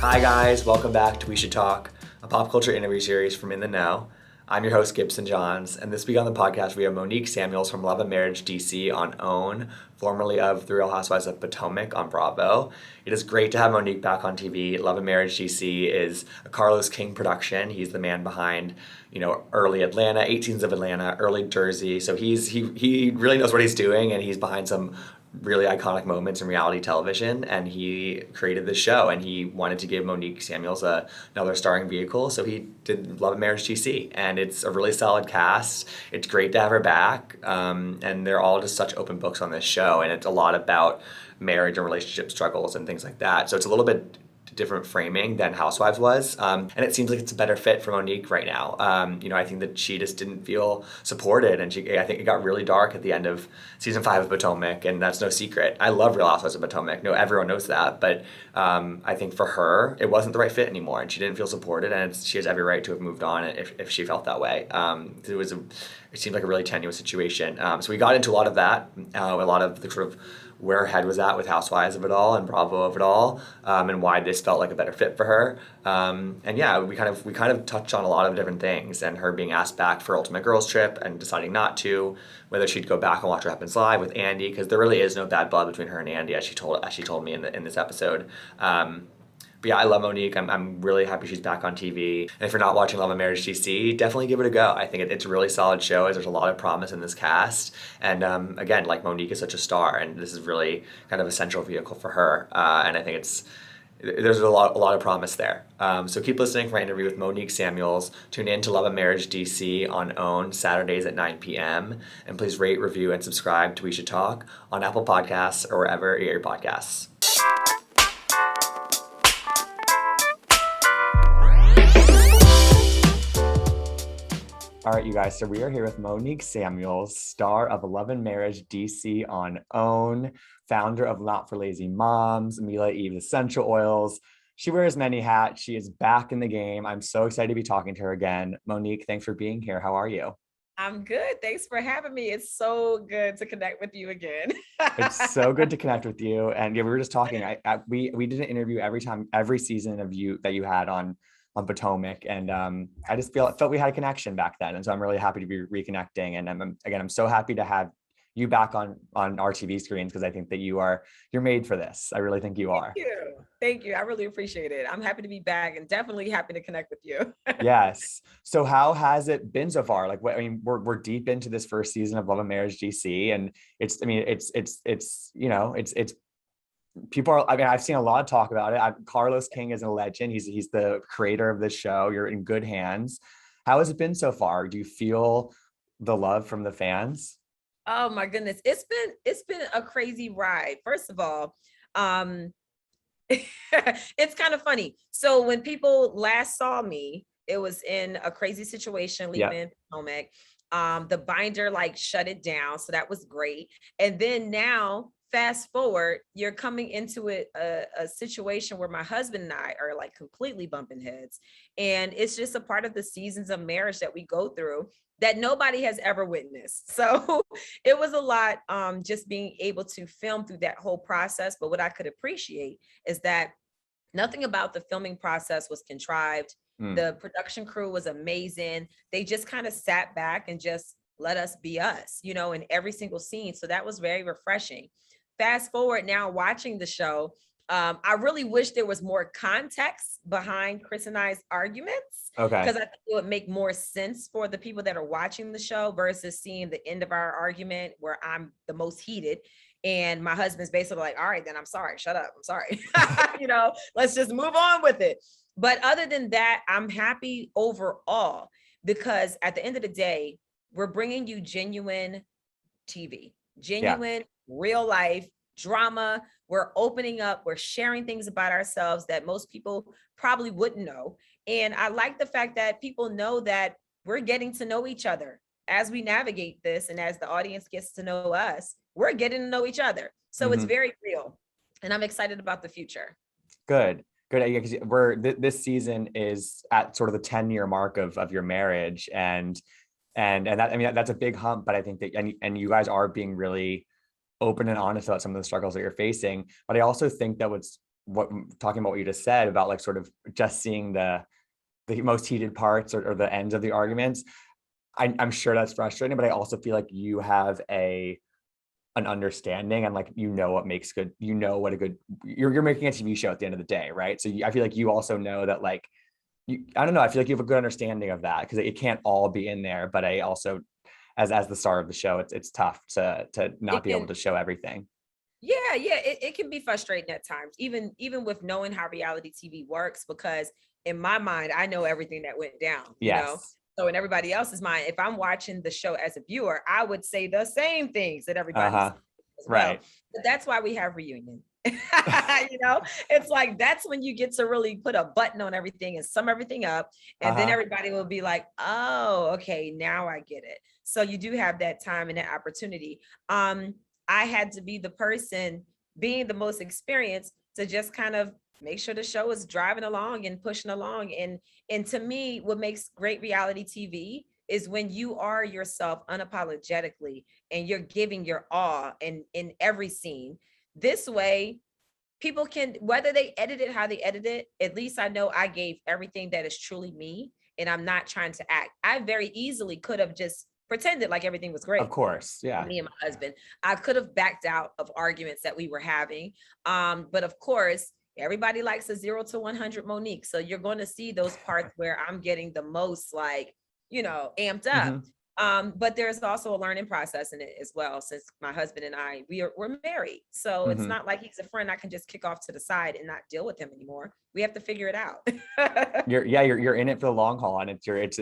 Hi guys, welcome back to We Should Talk, a pop culture interview series from In the Know. I'm your host Gibson Johns, and this week on the podcast we have Monique Samuels from Love and Marriage DC on OWN, formerly of The Real Housewives of Potomac on Bravo. It is great to have Monique back on TV. Love and Marriage DC is a Carlos King production. He's the man behind, early Atlanta, 18s of Atlanta, early Jersey. So he really knows what he's doing, and he's behind some really iconic moments in reality television, and he created this show, and he wanted to give Monique Samuels another starring vehicle, so he did Love and Marriage GC, and it's a really solid cast. It's great to have her back, and they're all just such open books on this show, and it's a lot about marriage and relationship struggles and things like that, so it's a little bit different framing than Housewives was, and it seems like it's a better fit for Monique right now. I think that she just didn't feel supported, and I think it got really dark at the end of season 5 of Potomac, and that's no secret. I love Real Housewives of Potomac. No, everyone knows that, but I think for her, it wasn't the right fit anymore, and she didn't feel supported, and she has every right to have moved on if she felt that way. It seemed like a really tenuous situation. So we got into a lot of that, a lot of the sort of where her head was at with Housewives of it all and Bravo of it all, and why this felt like a better fit for her. And yeah, we kind of touched on a lot of different things, and her being asked back for Ultimate Girls Trip and deciding not to, whether she'd go back and watch What Happens Live with Andy, because there really is no bad blood between her and Andy, as she told me in this episode. But yeah, I love Monique. I'm really happy she's back on TV. And if you're not watching Love and Marriage DC, definitely give it a go. I think it's a really solid show, as there's a lot of promise in this cast. And again, like, Monique is such a star, and this is really kind of a central vehicle for her. And I think there's a lot of promise there. So keep listening for my interview with Monique Samuels. Tune in to Love and Marriage DC on OWN Saturdays at 9 p.m. And please rate, review, and subscribe to We Should Talk on Apple Podcasts or wherever you get your podcasts. All right, you guys, so we are here with Monique Samuels, star of Love and Marriage DC on OWN, founder of Not for Lazy Moms, Mila Eve Essential Oils. She wears many hats. She is back in the game. I'm so excited to be talking to her again. Monique, thanks for being here. How are you? I'm good. Thanks for having me. It's so good to connect with you again. It's so good to connect with you. And yeah, we were just talking. We did an interview every season of you that you had on Potomac, and I just felt we had a connection back then, and so I'm really happy to be reconnecting. And I'm so happy to have you back on our TV screens, because I think that you're made for this. I really think you are. Thank you. I really appreciate it. I'm happy to be back, and definitely happy to connect with you. Yes. So how has it been so far? Like, we're deep into this first season of Love and Marriage DC, and it's people are, I've seen a lot of talk about it. Carlos King is a legend. He's the creator of this show. You're in good hands. How has it been so far? Do you feel the love from the fans? Oh my goodness. It's been a crazy ride. First of all, it's kind of funny. So when people last saw me, it was in a crazy situation leaving Potomac. The binder shut it down. So that was great. And then now, fast forward, you're coming into a situation where my husband and I are completely bumping heads. And it's just a part of the seasons of marriage that we go through that nobody has ever witnessed. So it was a lot, just being able to film through that whole process. But what I could appreciate is that nothing about the filming process was contrived. The production crew was amazing. They just kind of sat back and just let us be us, in every single scene. So that was very refreshing. Fast forward now, watching the show, I really wish there was more context behind Chris and I's arguments. Okay. Because I think it would make more sense for the people that are watching the show versus seeing the end of our argument where I'm the most heated. And my husband's basically like, all right, then I'm sorry. Shut up. I'm sorry. Let's just move on with it. But other than that, I'm happy overall, because at the end of the day, we're bringing you genuine TV, genuine real life drama. We're opening up, we're sharing things about ourselves that most people probably wouldn't know. And I like the fact that people know that we're getting to know each other as we navigate this. And as the audience gets to know us, we're getting to know each other. So it's very real. And I'm excited about the future. Good. Yeah, because this season is at sort of the 10-year mark of your marriage. And that, that's a big hump, but I think that, and you guys are being really open and honest about some of the struggles that you're facing. But I also think that what's talking about what you just said about like sort of just seeing the most heated parts or the ends of the arguments. I'm sure that's frustrating, but I also feel like you have an understanding and like what makes good, what a good, you're making a TV show at the end of the day, right? So I feel like you also know that like I don't know, I feel like you have a good understanding of that because it can't all be in there, but I also as the star of the show, it's tough to not be able to show everything. Yeah, it can be frustrating at times, even with knowing how reality TV works, because in my mind, I know everything that went down, Yes. So in everybody else's mind, if I'm watching the show as a viewer, I would say the same things that everybody's as well. Right. But that's why we have reunion. It's like that's when you get to really put a button on everything and sum everything up. And then everybody will be like, oh, okay, now I get it. So you do have that time and that opportunity. I had to be the person being the most experienced to just kind of make sure the show is driving along and pushing along. And to me, what makes great reality TV is when you are yourself unapologetically and you're giving your all in every scene. This way, people can, whether they edit it how they edit it, at least I know I gave everything that is truly me and I'm not trying to act. I very easily could have just pretended like everything was great. Of course, yeah. Me and my husband, I could have backed out of arguments that we were having. But of course, everybody likes a 0 to 100 Monique. So you're going to see those parts where I'm getting the most like, amped up. But there's also a learning process in it as well, since my husband and I, we're married. So it's not like he's a friend I can just kick off to the side and not deal with him anymore. We have to figure it out. you're in it for the long haul, and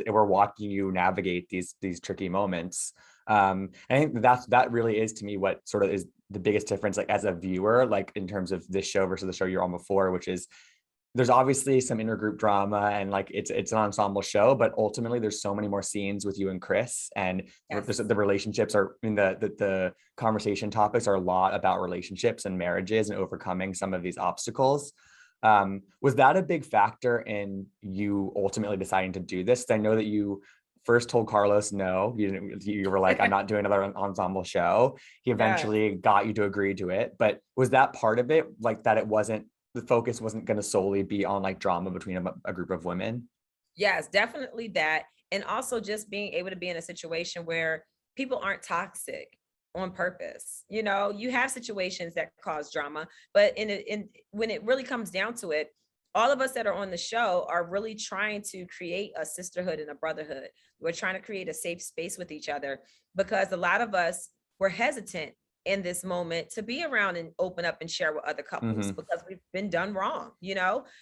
we're watching you navigate these tricky moments. I think that really is, to me, what sort of is the biggest difference, like as a viewer, like in terms of this show versus the show you're on before, which is there's obviously some intergroup drama and like it's an ensemble show, but ultimately there's so many more scenes with you and Chris, and the relationships are, I mean, the conversation topics are a lot about relationships and marriages and overcoming some of these obstacles. Was that a big factor in you ultimately deciding to do this? I know that you first told Carlos no, you were like, I'm not doing another ensemble show. He eventually got you to agree to it, but was that part of it, like that the focus wasn't going to solely be on like drama between a group of women? Yes, definitely that. And also just being able to be in a situation where people aren't toxic on purpose. You have situations that cause drama, but when it really comes down to it, all of us that are on the show are really trying to create a sisterhood and a brotherhood. We're trying to create a safe space with each other, because a lot of us were hesitant in this moment to be around and open up and share with other couples because we've been done wrong,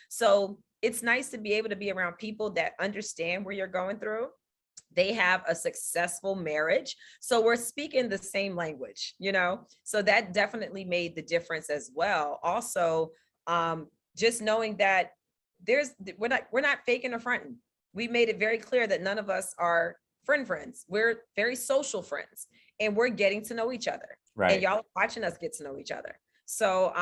So it's nice to be able to be around people that understand where you're going through. They have a successful marriage, so we're speaking the same language, So that definitely made the difference as well. Also, just knowing that we're not faking or fronting. We made it very clear that none of us are friends. We're very social friends, and we're getting to know each other. Right. And y'all watching us get to know each other. So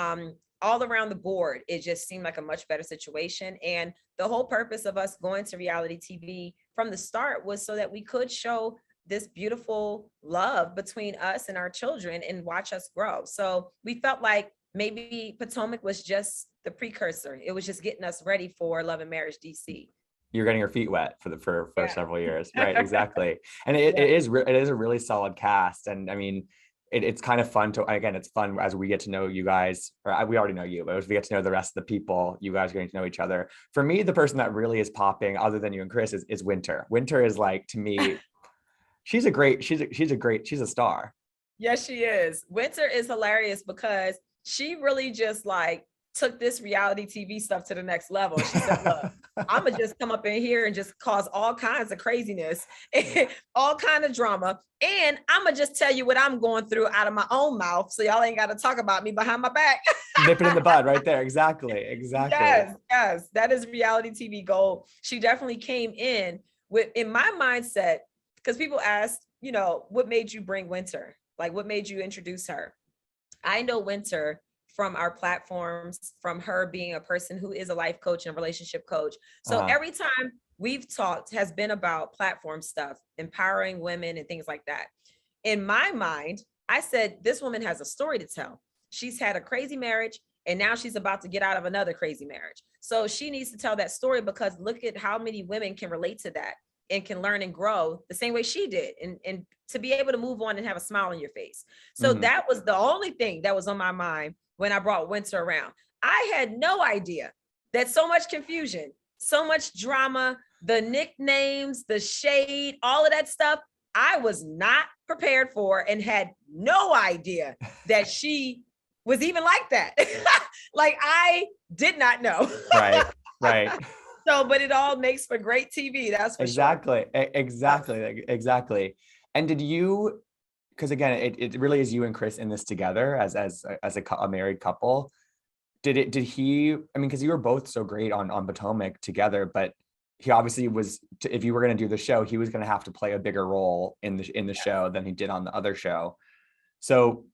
all around the board, it just seemed like a much better situation. And the whole purpose of us going to reality TV from the start was so that we could show this beautiful love between us and our children and watch us grow. So we felt like maybe Potomac was just the precursor. It was just getting us ready for Love and Marriage DC. You're getting your feet wet for several years. Right. Exactly. And it is a really solid cast. And I mean, it's kind of fun it's fun as we get to know you guys, we already know you, but as we get to know the rest of the people, you guys are getting to know each other. For me, the person that really is popping other than you and Chris is Winter. Winter is like, to me, she's a star. Yes, she is. Winter is hilarious because she really just like took this reality TV stuff to the next level. She said, look, I'm gonna just come up in here and just cause all kinds of craziness, all kind of drama. And I'm gonna just tell you what I'm going through out of my own mouth. So y'all ain't got to talk about me behind my back. Nip it in the bud right there. Exactly. Yes. That is reality TV gold. She definitely came in my mindset, because people asked, what made you bring Winter? Like, what made you introduce her? I know Winter from our platforms, from her being a person who is a life coach and a relationship coach. So every time we've talked has been about platform stuff, empowering women and things like that. In my mind, I said, this woman has a story to tell. She's had a crazy marriage And now she's about to get out of another crazy marriage. So she needs to tell that story, because look at how many women can relate to that and can learn and grow the same way she did. And to be able to move on and have a smile on your face. So that was the only thing that was on my mind when I brought Winter around. I had no idea that so much confusion, so much drama, the nicknames, the shade, all of that stuff, I was not prepared for and had no idea that she was even like that. Like, I did not know. Right. So, but it all makes for great TV. That's for sure. Exactly. And did you, because again, it really is you and Chris in this together as a married couple. Did he, I mean, because you were both so great on Potomac together, but he obviously was, if you were going to do the show, he was going to have to play a bigger role in the show than he did on the other show. So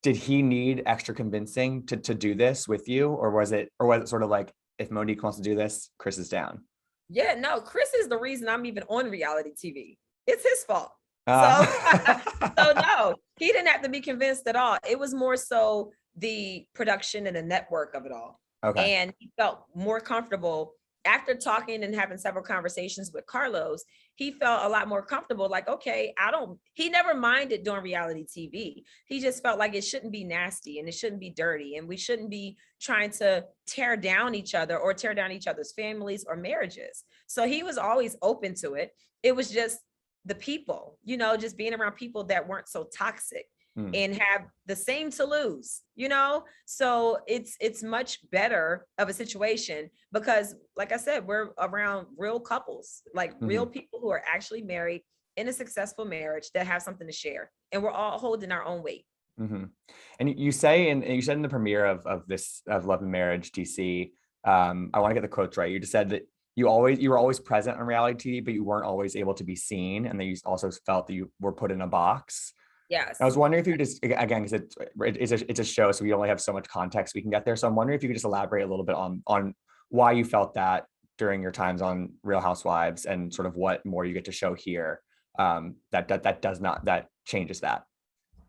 did he need extra convincing to do this with you? Or was it sort of like, if Monique wants to do this, Chris is down? Yeah, no, Chris is the reason I'm even on reality TV. It's his fault. So no, he didn't have to be convinced at all. It was more so the production and the network of it all. Okay. And he felt more comfortable after talking and having several conversations with Carlos. He felt a lot more comfortable. Like, okay, he never minded doing reality TV. He just felt like it shouldn't be nasty and it shouldn't be dirty. And we shouldn't be trying to tear down each other or tear down each other's families or marriages. So he was always open to it. It was just the people, just being around people that weren't so toxic and have the same to lose, so it's much better of a situation, because like I said, we're around real couples, like real people who are actually married in a successful marriage that have something to share, and we're all holding our own weight. And you said in the premiere of Love and Marriage DC, I want to get the quotes right. You just said that you were always present on reality TV, but you weren't always able to be seen, and that you also felt that you were put in a box. Yes. I was wondering if you just, again, because it's a show, so we only have so much context we can get there. So I'm wondering if you could just elaborate a little bit on why you felt that during your times on Real Housewives, and sort of what more you get to show here that changes that.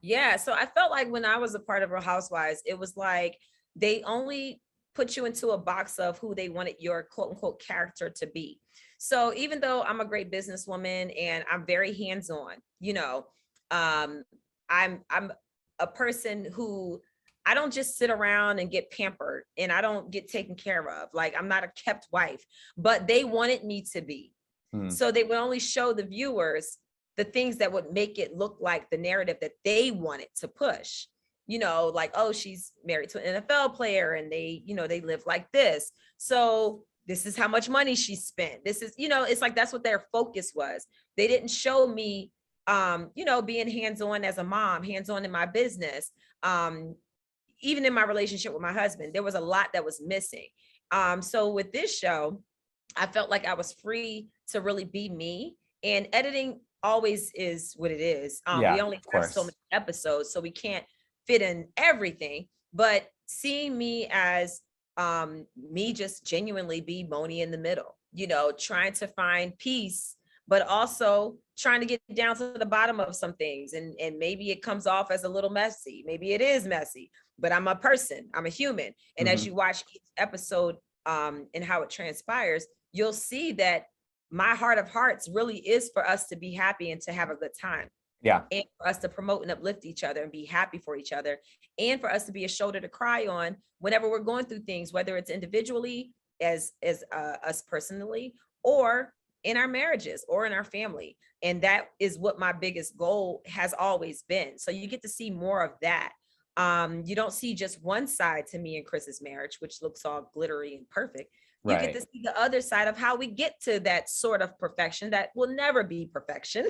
Yeah. So I felt like when I was a part of Real Housewives, it was like they only put you into a box of who they wanted your quote unquote character to be. So even though I'm a great businesswoman and I'm very hands-on, I'm a person who, I don't just sit around and get pampered, and I don't get taken care of. Like, I'm not a kept wife, but they wanted me to be. So they would only show the viewers the things that would make it look like the narrative that they wanted to push. Like, oh, she's married to an NFL player and they live like this. So this is how much money she spent. This is, it's like, that's what their focus was. They didn't show me, being hands-on as a mom, hands-on in my business. Even in my relationship with my husband, there was a lot that was missing. So with this show, I felt like I was free to really be me, and editing always is what it is. We only have so many episodes, so we can't fit in everything, but seeing me as me just genuinely be Moni in the middle, trying to find peace, but also trying to get down to the bottom of some things. And maybe it comes off as a little messy. Maybe it is messy, but I'm a person, I'm a human. And as you watch each episode and how it transpires, you'll see that my heart of hearts really is for us to be happy and to have a good time. Yeah. And for us to promote and uplift each other and be happy for each other, and for us to be a shoulder to cry on whenever we're going through things, whether it's individually as us personally, or in our marriages or in our family. And that is what my biggest goal has always been. So you get to see more of that. You don't see just one side to me and Chris's marriage, which looks all glittery and perfect. You get to see the other side of how we get to that sort of perfection that will never be perfection.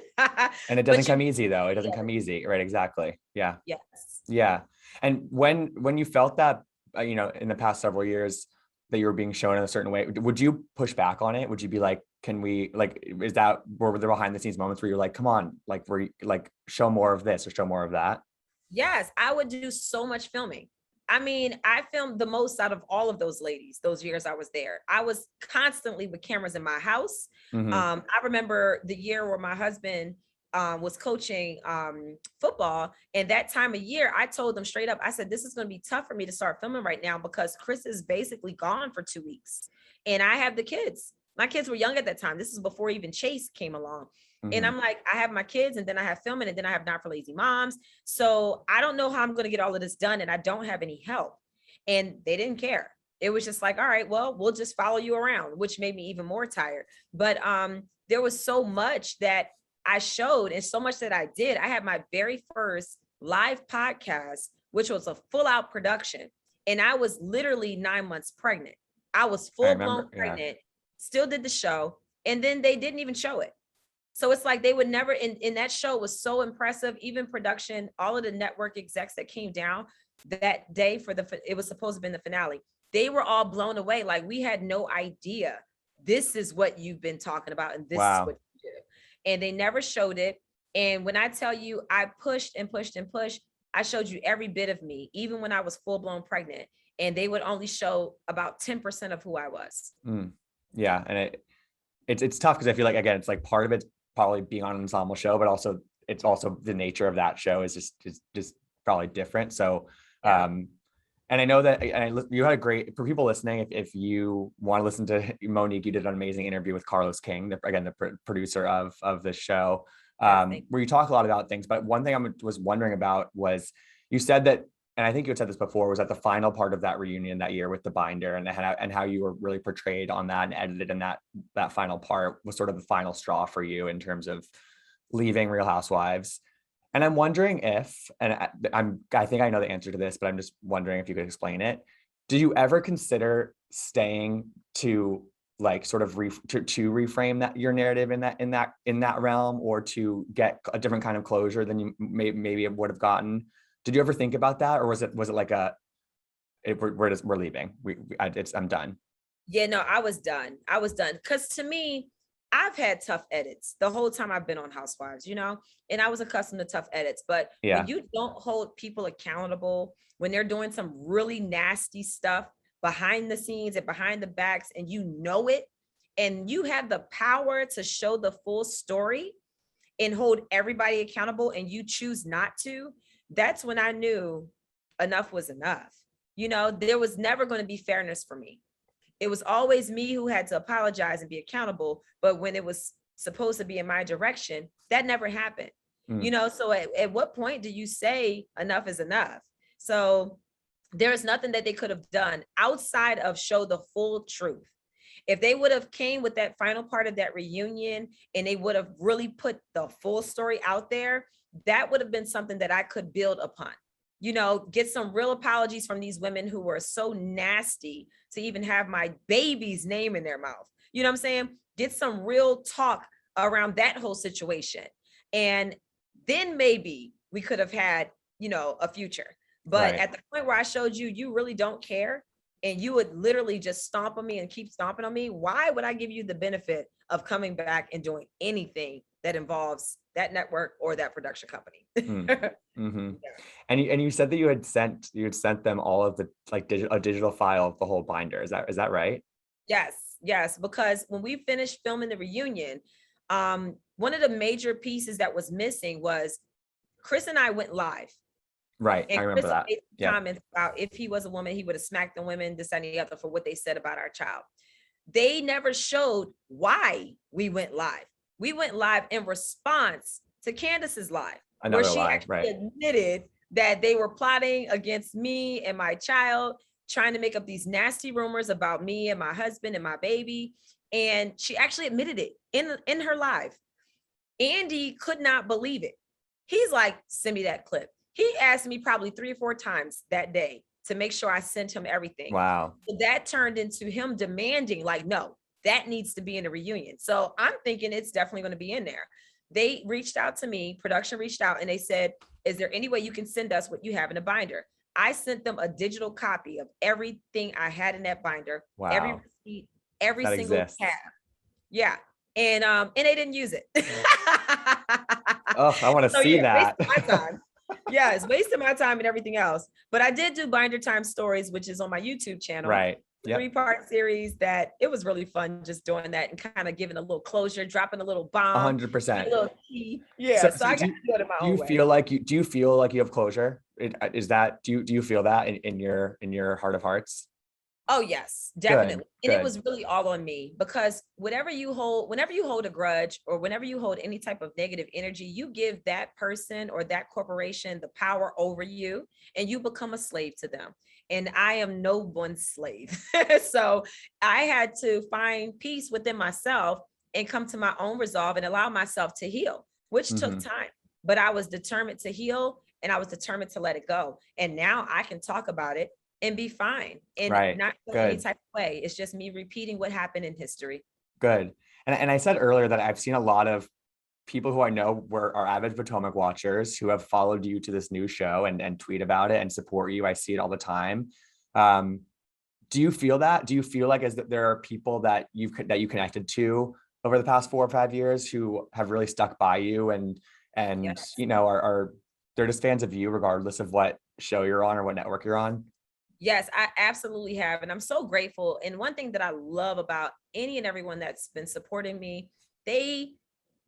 And it doesn't come easy, though. It doesn't come easy. Right. Exactly. Yeah. Yes. Yeah. And when you felt that, in the past several years that you were being shown in a certain way, would you push back on it? Would you be like, can we, like, were there behind the scenes moments where you're like, come on, like, show more of this or show more of that? Yes. I would do so much filming. I mean, I filmed the most out of all of those ladies, those years I was there. I was constantly with cameras in my house. I remember the year where my husband was coaching football. And that time of year, I told them straight up, I said, this is going to be tough for me to start filming right now because Chris is basically gone for 2 weeks. And I have the kids. My kids were young at that time. This is before even Chase came along. And I'm like, I have my kids, and then I have filming, and then I have Not for Lazy Moms. So I don't know how I'm going to get all of this done, and I don't have any help. And they didn't care. It was just like, all right, well, we'll just follow you around, which made me even more tired. But there was so much that I showed and so much that I did. I had my very first live podcast, which was a full out production. And I was literally 9 months pregnant. I was full blown pregnant, still did the show. And then they didn't even show it. So it's like they would never, in that show was so impressive, even production, all of the network execs that came down that day for it was supposed to be in the finale. They were all blown away. Like, we had no idea this is what you've been talking about. And this is what you do. And they never showed it. And when I tell you, I pushed and pushed and pushed, I showed you every bit of me, even when I was full blown pregnant, and they would only show about 10% of who I was. Yeah. And it's tough because I feel like, again, it's like part of it's probably being on an ensemble show, but also it's also the nature of that show is just probably different. So, and I know that you had a great, for people listening, if you want to listen to Monique, you did an amazing interview with Carlos King, the producer of the show, where you talk a lot about things. But one thing I was wondering about was, you said that, and I think you had said this before, was that the final part of that reunion that year with the binder and how you were really portrayed on that and edited in that final part was sort of the final straw for you in terms of leaving Real Housewives. And I'm wondering if, and I think I know the answer to this, but I'm just wondering if you could explain it. Did you ever consider staying to like sort of to reframe that your narrative in that realm, or to get a different kind of closure than you maybe would have gotten? Did you ever think about that, or was it like we're leaving? I'm done. Yeah, no, I was done. Because to me, I've had tough edits the whole time I've been on Housewives, and I was accustomed to tough edits. But when you don't hold people accountable, when they're doing some really nasty stuff behind the scenes and behind the backs, and you know it, and you have the power to show the full story and hold everybody accountable, and you choose not to, that's when I knew enough was enough. There was never going to be fairness for me. It was always me who had to apologize and be accountable. But when it was supposed to be in my direction, that never happened. So at what point do you say enough is enough? So there's nothing that they could have done outside of show the full truth. If they would have came with that final part of that reunion and they would have really put the full story out there, that would have been something that I could build upon. Get some real apologies from these women who were so nasty to even have my baby's name in their mouth. You know what I'm saying? Get some real talk around that whole situation. And then maybe we could have had, a future. But at the point where I showed you, you really don't care, and you would literally just stomp on me and keep stomping on me, why would I give you the benefit of coming back and doing anything that involves that network or that production company? And you said that you had sent them all of the a digital file of the whole binder. Is that right? Yes. Because when we finished filming the reunion, one of the major pieces that was missing was Chris and I went live. Right. And I remember that. Comments about if he was a woman, he would have smacked the women, this and the other, for what they said about our child. They never showed why we went live. We went live in response to Candace's live, where she actually admitted that they were plotting against me and my child, trying to make up these nasty rumors about me and my husband and my baby. And she actually admitted it in her live. Andy could not believe it. He's like, send me that clip. He asked me probably 3 or 4 times that day to make sure I sent him everything. Wow. So that turned into him demanding, like, no, that needs to be in the reunion. So I'm thinking it's definitely going to be in there. They reached out to me, production reached out, and they said, is there any way you can send us what you have in a binder? I sent them a digital copy of everything I had in that binder. Wow. Every receipt, every single tab. Yeah. And they didn't use it. Oh, I want to see that. My time. Yeah, it's wasting my time and everything else. But I did do Binder Time Stories, which is on my YouTube channel. Right. Yep. 3-part series that it was really fun just doing that and kind of giving a little closure, dropping a little bomb, a 100%. little key. Yeah. So I got to do it in my Do you own way. feel like do you feel like you have closure? Do you feel that in your heart of hearts? Oh yes, definitely. And it Good. was really all on me because whenever you hold a grudge or whenever you hold any type of negative energy, you give that person or that corporation the power over you and you become a slave to them. And I am no one's slave. So I had to find peace within myself and come to my own resolve and allow myself to heal, which took time. But I was determined to heal and I was determined to let it go. And now I can talk about it and be fine and not feel any type of way. It's just me repeating what happened in history. Good. And I said earlier that I've seen a lot of people who I know are avid Potomac watchers who have followed you to this new show and tweet about it and support you. I see it all the time. Do you feel that? Do you feel like as that there are people that you connected to over the past 4 or 5 years who have really stuck by you and Yes. you know are they're just fans of you regardless of what show you're on or what network you're on? Yes, I absolutely have. And I'm so grateful. And one thing that I love about any and everyone that's been supporting me, they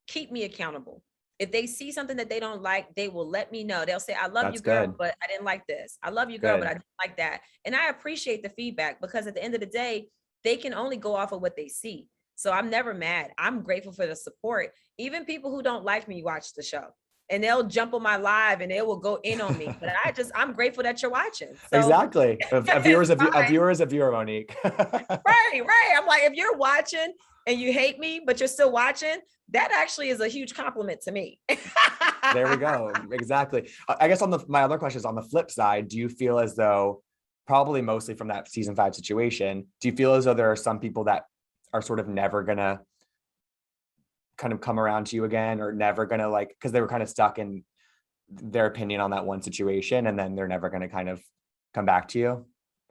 keep me accountable. If they see something that they don't like, they will let me know. They'll say, I love That's you, girl, good. but I didn't like this. I love you, girl, but I Good. didn't like that. And I appreciate the feedback because at the end of the day, they can only go off of what they see. So I'm never mad. I'm grateful for the support. Even people who don't like me watch the show and they'll jump on my live and they will go in on me. But I'm grateful that you're watching. So Exactly. A viewer's it's a fine. viewer is a viewer, Monique. Right. I'm like, if you're watching and you hate me, but you're still watching, that actually is a huge compliment to me. There we go. Exactly. I guess my other question is on the flip side, do you feel as though, probably mostly from that season 5 situation, do you feel as though there are some people that are sort of never gonna kind of come around to you again, or never gonna like, because they were kind of stuck in their opinion on that one situation and then they're never gonna kind of come back to you?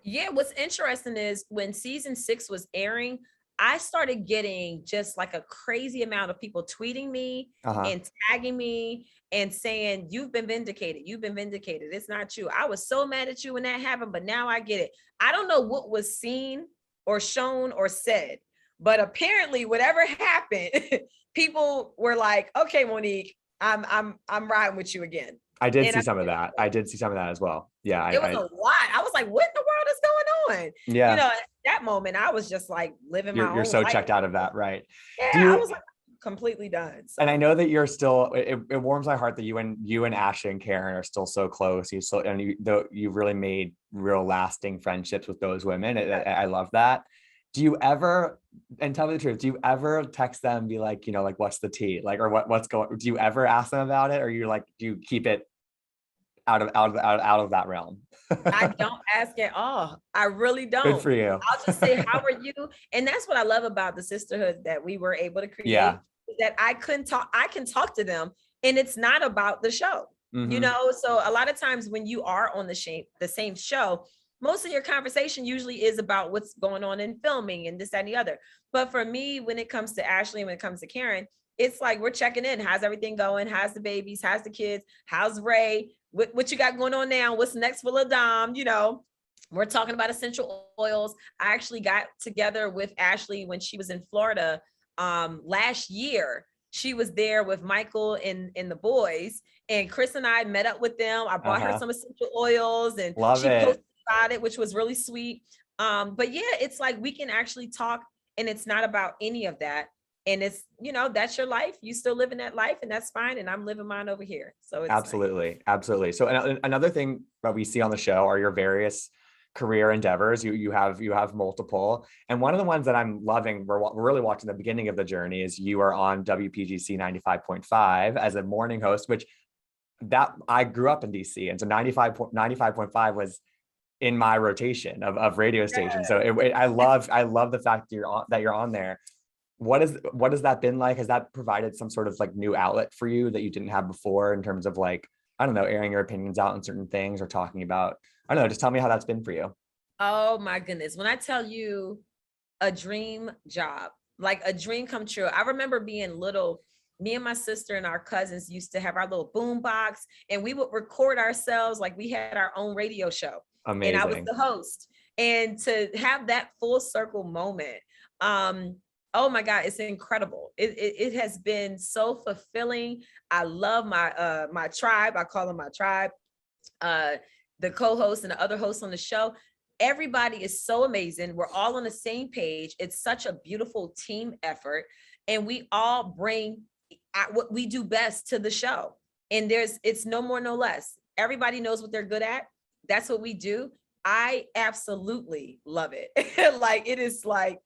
Yeah, what's interesting is when season 6 was airing, I started getting just like a crazy amount of people tweeting me and tagging me and saying, you've been vindicated. You've been vindicated. It's not you. I was so mad at you when that happened, but now I get it. I don't know what was seen or shown or said, but apparently whatever happened, people were like, okay, Monique, I'm riding with you again. I did And see some of that. I did see some of that as well. Yeah. it was a lot. I was like, what in the world is going on? Yeah. At that moment, I was just like living my own You're so life. checked out of that, right? Yeah, I was like completely done. So. And I know that you're still, it warms my heart that you and Ashley and Karen are still so close. You've really made real lasting friendships with those women. I love that. Do you ever, and tell me the truth, do you ever text them and be like, like, what's the tea? Like, or what's going, do you ever ask them about it? Or you like, do you keep it out of that realm? I don't ask at all. I really don't. Good for you. I'll just say, how are you? And that's what I love about the sisterhood that we were able to create. Yeah. That I can talk to them and it's not about the show. So a lot of times when you are on the same show, most of your conversation usually is about what's going on in filming and this, that, and the other. But for me, when it comes to Ashley, when it comes to Karen, it's like, we're checking in. How's everything going? How's the babies? How's the kids? How's Ray? What you got going on now? What's next for LaDom? We're talking about essential oils. I actually got together with Ashley when she was in Florida last year. She was there with Michael and the boys, and Chris and I met up with them. I bought her some essential oils and she posted about it, which was really sweet. But yeah, it's like we can actually talk and it's not about any of that. And it's, that's your life. You still living that life and that's fine. And I'm living mine over here. So it's absolutely. nice. Absolutely. So another thing that we see on the show are your various career endeavors. You have multiple. And one of the ones that I'm loving, we're really watching the beginning of the journey, is you are on WPGC 95.5 as a morning host, which that I grew up in DC. And so 95.5 was in my rotation of radio stations. So I love the fact that you're on there. What has that been like? Has that provided some sort of like new outlet for you that you didn't have before in terms of like, I don't know, airing your opinions out on certain things or talking about, I don't know, just tell me how that's been for you. Oh my goodness. When I tell you a dream job, like a dream come true. I remember being little, me and my sister and our cousins used to have our little boom box and we would record ourselves like we had our own radio show. Amazing. And I was the host. And to have that full circle moment, oh my God, it's incredible. It has been so fulfilling. I love my tribe. I call them my tribe. The co-hosts and the other hosts on the show. Everybody is so amazing. We're all on the same page. It's such a beautiful team effort. And we all bring what we do best to the show. And it's no more, no less. Everybody knows what they're good at. That's what we do. I absolutely love it. Like it is like,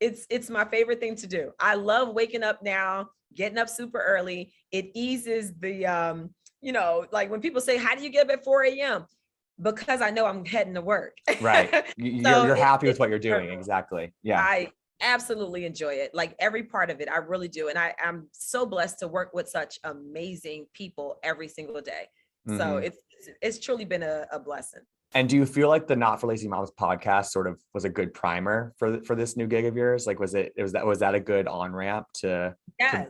it's my favorite thing to do. I love waking up now, getting up super early. It eases the, like when people say, how do you get up at 4 a.m.? Because I know I'm heading to work. Right. You're happy with what you're doing. Exactly. Yeah. I absolutely enjoy it. Like every part of it, I really do. And I'm so blessed to work with such amazing people every single day. Mm-hmm. So it's truly been a blessing. And do you feel like the Not for Lazy Moms podcast sort of was a good primer for this new gig of yours? Like, was that a good on-ramp to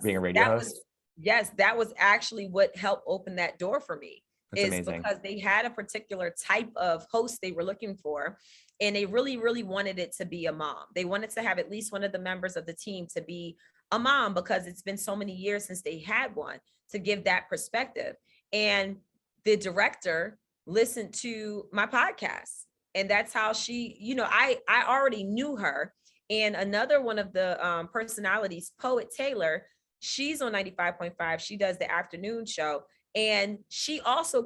being a radio host? Yes, that was actually what helped open that door for me. That's amazing. Because they had a particular type of host they were looking for, and they really, really wanted it to be a mom. They wanted to have at least one of the members of the team to be a mom, because it's been so many years since they had one, to give that perspective. And the director listened to my podcast, and that's how she, I already knew her. And another one of the personalities, Poet Taylor, she's on 95.5. She does the afternoon show. And she also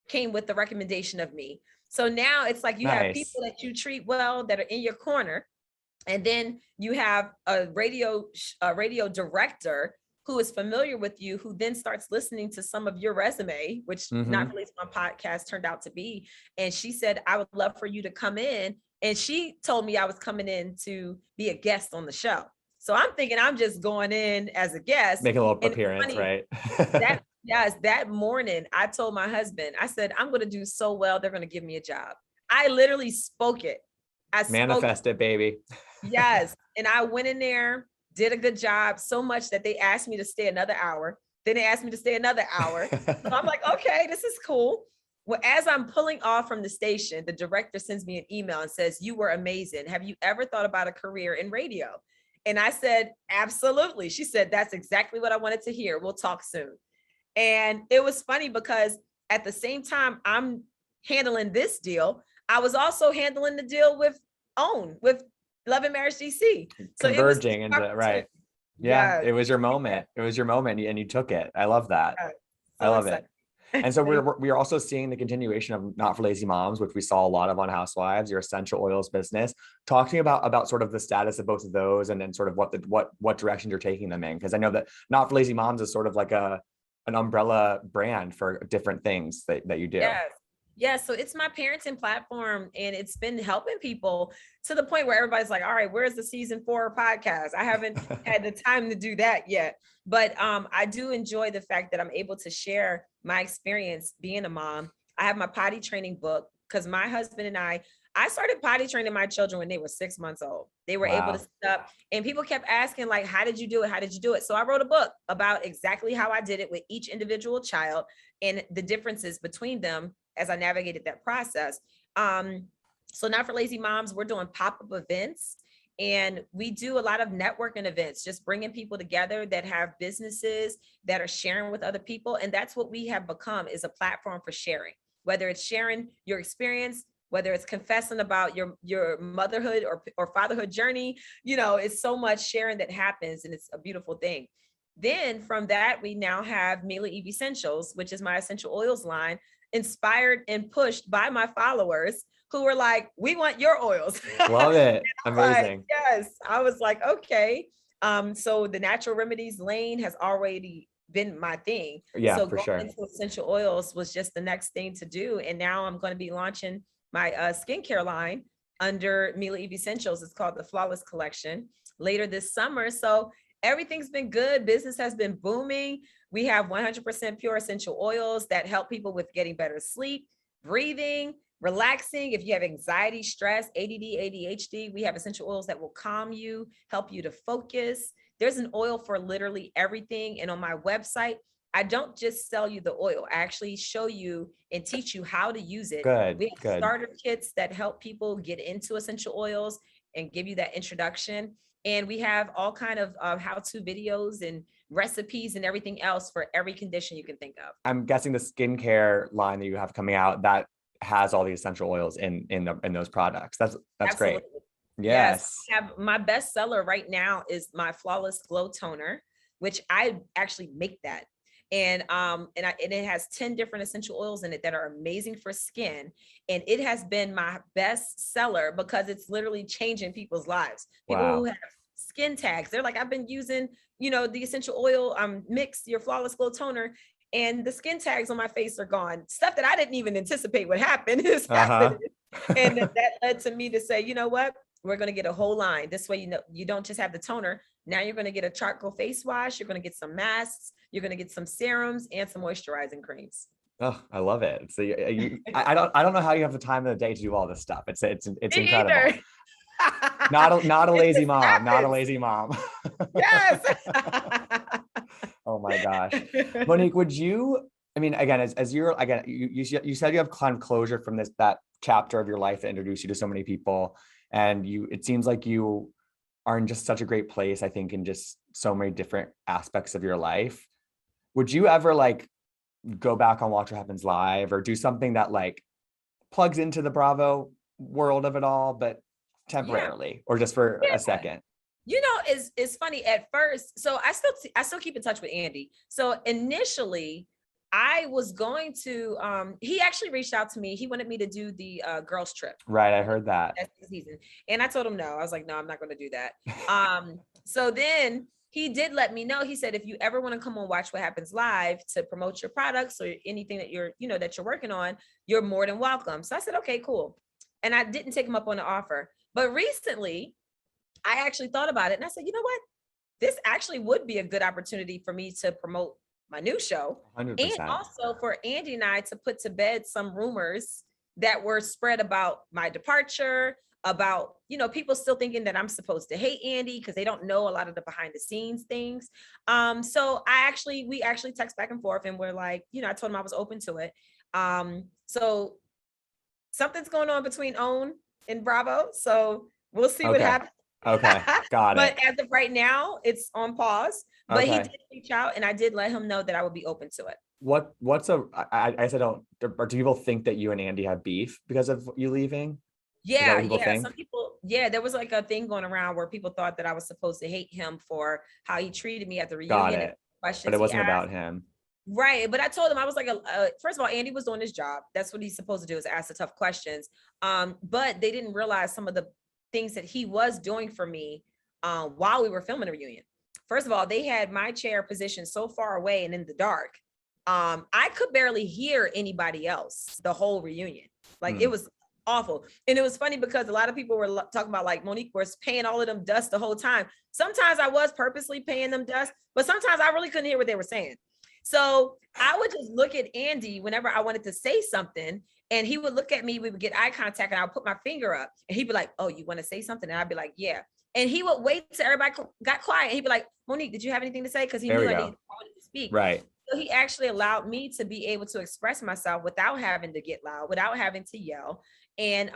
came with the recommendation of me. So now it's like you have people that you treat well that are in your corner. And then you have a radio director who is familiar with you, who then starts listening to some of your resume, which Not for Lazy Mom podcast turned out to be. And she said, I would love for you to come in. And she told me I was coming in to be a guest on the show. So I'm thinking I'm just going in as a guest. Make a little appearance, right? That morning, I told my husband, I said, I'm going to do so well, they're going to give me a job. I literally spoke it. Manifest it, baby. Yes. And I went in there, did a good job, so much that they asked me to stay another hour. Then they asked me to stay another hour. So I'm like, okay, this is cool. Well, as I'm pulling off from the station, the director sends me an email and says, you were amazing. Have you ever thought about a career in radio? And I said, absolutely. She said, that's exactly what I wanted to hear. We'll talk soon. And it was funny because at the same time I'm handling this deal, I was also handling the deal with Love and Marriage DC. So converging into, right. Yeah, it was your moment. It was your moment and you took it. I love that. Yeah, I love it. And so we're also seeing the continuation of Not for Lazy Moms, which we saw a lot of on Housewives, your essential oils business. Talking about sort of the status of both of those, and then sort of what direction you're taking them in. Because I know that Not for Lazy Moms is sort of like an umbrella brand for different things that you do. Yes. Yeah, so it's my parenting platform, and it's been helping people to the point where everybody's like, all right, where's the season 4 podcast? I haven't had the time to do that yet. But I do enjoy the fact that I'm able to share my experience being a mom. I have my potty training book, because my husband and I started potty training my children when they were 6 months old. They were able to sit up, and people kept asking, like, how did you do it? How did you do it? So I wrote a book about exactly how I did it with each individual child and the differences between them as I navigated that process. So Not for Lazy Moms, we're doing pop-up events, and we do a lot of networking events, just bringing people together that have businesses that are sharing with other people. And that's what we have become, is a platform for sharing, whether it's sharing your experience, whether it's confessing about your motherhood or fatherhood journey. It's so much sharing that happens, and it's a beautiful thing. Then from that, we now have Mila Eve Essentials, which is my essential oils line, inspired and pushed by my followers who were like, we want your oils. Love it. Amazing. Like, yes. I was like, okay. So the natural remedies lane has already been my thing. Yeah, so for going sure. into essential oils was just the next thing to do. And now I'm going to be launching my skincare line under Mila Eve Essentials. It's called the Flawless Collection later this summer. So everything's been good. Business has been booming. We have 100% pure essential oils that help people with getting better sleep, breathing, relaxing. If you have anxiety, stress, ADD, ADHD, we have essential oils that will calm you, help you to focus. There's an oil for literally everything. And on my website, I don't just sell you the oil. I actually show you and teach you how to use it. Good, We have good. starter kits that help people get into essential oils and give you that introduction. And we have all kind of how-to videos and recipes and everything else for every condition you can think of. I'm guessing the skincare line that you have coming out, that has all the essential oils in those products. That's Absolutely. great. Yes. I have my best seller right now is my Flawless Glow Toner, which I actually make that. And it has 10 different essential oils in it that are amazing for skin. And it has been my best seller because it's literally changing people's lives. People Wow. who have skin tags, they're like, I've been using, the essential oil mix, your Flawless Glow Toner, and the skin tags on my face are gone. Stuff that I didn't even anticipate would happen is happening. And that led to me to say, you know what? We're going to get a whole line. This way, you don't just have the toner. Now you're going to get a charcoal face wash. You're going to get some masks. You're going to get some serums and some moisturizing creams. Oh, I love it. So I don't know how you have the time of the day to do all this stuff. It's incredible. Not a lazy mom. Happens. Not a lazy mom. Yes. Oh my gosh. Monique, would you, I mean, again, as you're, again, you said you have kind of closure from that chapter of your life that introduced you to so many people. And it seems like you are in just such a great place, I think, in just so many different aspects of your life. Would you ever go back on Watch What Happens Live or do something that plugs into the Bravo world of it all, but temporarily or just for a second? It's funny at first. So I still keep in touch with Andy. So initially I was going to, he actually reached out to me. He wanted me to do the girls trip. Right. I heard that. Season. And I told him no. I was like, no, I'm not going to do that. So then he did let me know. He said, if you ever want to come on Watch What Happens Live to promote your products or anything that you're working on, you're more than welcome. So I said, okay, cool. And I didn't take him up on the offer. But recently I actually thought about it and I said, you know what? This actually would be a good opportunity for me to promote my new show 100%. and also for Andy and I to put to bed some rumors that were spread about my departure, about, people still thinking that I'm supposed to hate Andy because they don't know a lot of the behind the scenes things. So we actually text back and forth and we're like, I told him I was open to it. So something's going on between OWN and Bravo. So we'll see what happens. Okay, got it. But as of right now, it's on pause. But he did reach out and I did let him know that I would be open to it. I said, do people think that you and Andy have beef because of you leaving? Yeah. Some people, there was a thing going around where people thought that I was supposed to hate him for how he treated me at the reunion. Got it. But it wasn't about him. Right. But I told him, I was like, first of all, Andy was doing his job. That's what he's supposed to do, is ask the tough questions. But they didn't realize some of the things that he was doing for me while we were filming the reunion. First of all, they had my chair positioned so far away and in the dark. I could barely hear anybody else the whole reunion. It was awful. And it was funny because a lot of people were talking about Monique was paying all of them dust the whole time. Sometimes I was purposely paying them dust, but sometimes I really couldn't hear what they were saying. So I would just look at Andy whenever I wanted to say something and he would look at me, we would get eye contact and I would put my finger up and he'd be like, oh, you want to say something? And I'd be like, yeah. And he would wait till everybody got quiet. He'd be like, Monique, did you have anything to say? Because he knew I wanted to speak. Right. So he actually allowed me to be able to express myself without having to get loud, without having to yell. And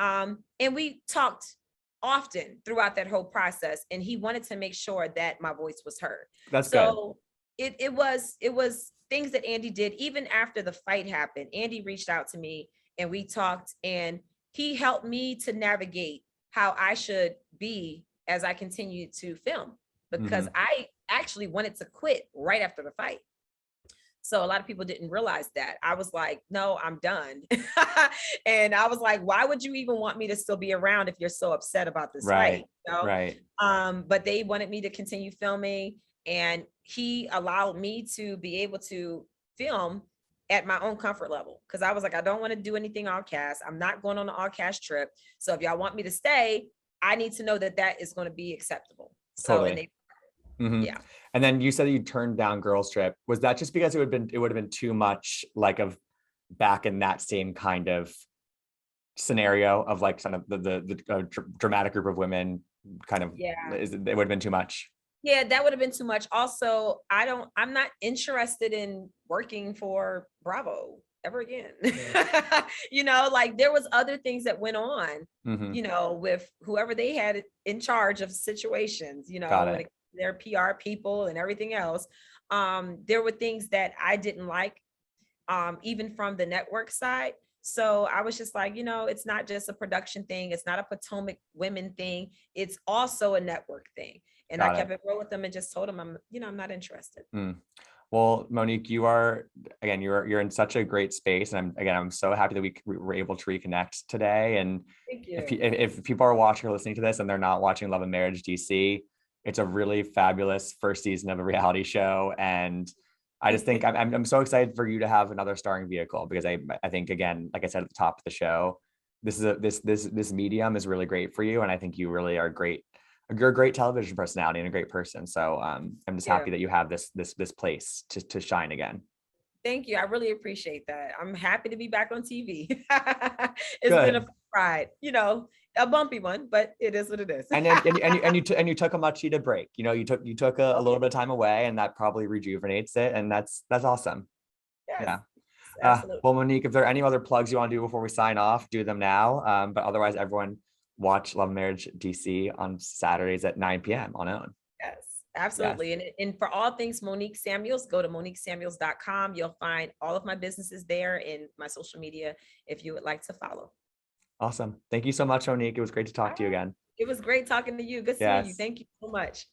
we talked often throughout that whole process. And he wanted to make sure that my voice was heard. That's so good. It was things that Andy did. Even after the fight happened, Andy reached out to me and we talked and he helped me to navigate how I should be as I continue to film, because I actually wanted to quit right after the fight. So a lot of people didn't realize that. I was like, no, I'm done. And I was like, why would you even want me to still be around if you're so upset about this fight? Right. But they wanted me to continue filming and he allowed me to be able to film at my own comfort level. Cause I was like, I don't want to do anything all cast. I'm not going on an all cast trip. So if y'all want me to stay, I need to know that that is going to be acceptable. Totally. Yeah. And then you said that you turned down Girls Trip. Was that just because it would have been too much of back in that same kind of scenario of kind of the dramatic group of women kind of, it would have been too much? Yeah, that would have been too much. Also, I'm not interested in working for Bravo ever again. Like there was other things that went on, with whoever they had in charge of situations, Got when it. their PR people and everything else. There were things that I didn't like, even from the network side. So I was just like, it's not just a production thing. It's not a Potomac women thing. It's also a network thing. And I Got it. kept it real with them and just told them I'm not interested. Well, Monique, you're in such a great space, and I'm so happy that we were able to reconnect today. And Thank you. if people are watching or listening to this and they're not watching Love and Marriage DC, it's a really fabulous first season of a reality show, and I just think I'm so excited for you to have another starring vehicle, because I think, again, like I said at the top of the show, this medium is really great for you, and I think you really are great. You're a great television personality and a great person. So I'm just happy that you have this place to shine again. Thank you. I really appreciate that. I'm happy to be back on TV. It's been a ride, a bumpy one, but it is what it is. and you took a much needed break. You took a little bit of time away, and that probably rejuvenates it, and that's awesome. Yes, yeah. Absolutely. Well, Monique, if there are any other plugs you want to do before we sign off, do them now. But otherwise, everyone, watch Love and Marriage DC on Saturdays at 9 p.m. on OWN. Yes, absolutely. Yes. And for all things Monique Samuels, go to moniquesamuels.com. You'll find all of my businesses there and my social media if you would like to follow. Awesome. Thank you so much, Monique. It was great to talk to you again. It was great talking to you. Good seeing you. Thank you so much.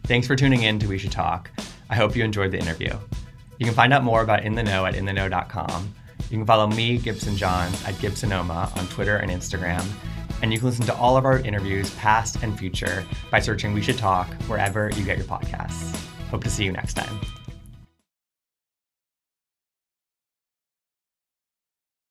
Thanks for tuning in to We Should Talk. I hope you enjoyed the interview. You can find out more about In the Know at intheknow.com. You can follow me, Gibson Johns, at Gibsonoma on Twitter and Instagram. And you can listen to all of our interviews, past and future, by searching We Should Talk wherever you get your podcasts. Hope to see you next time.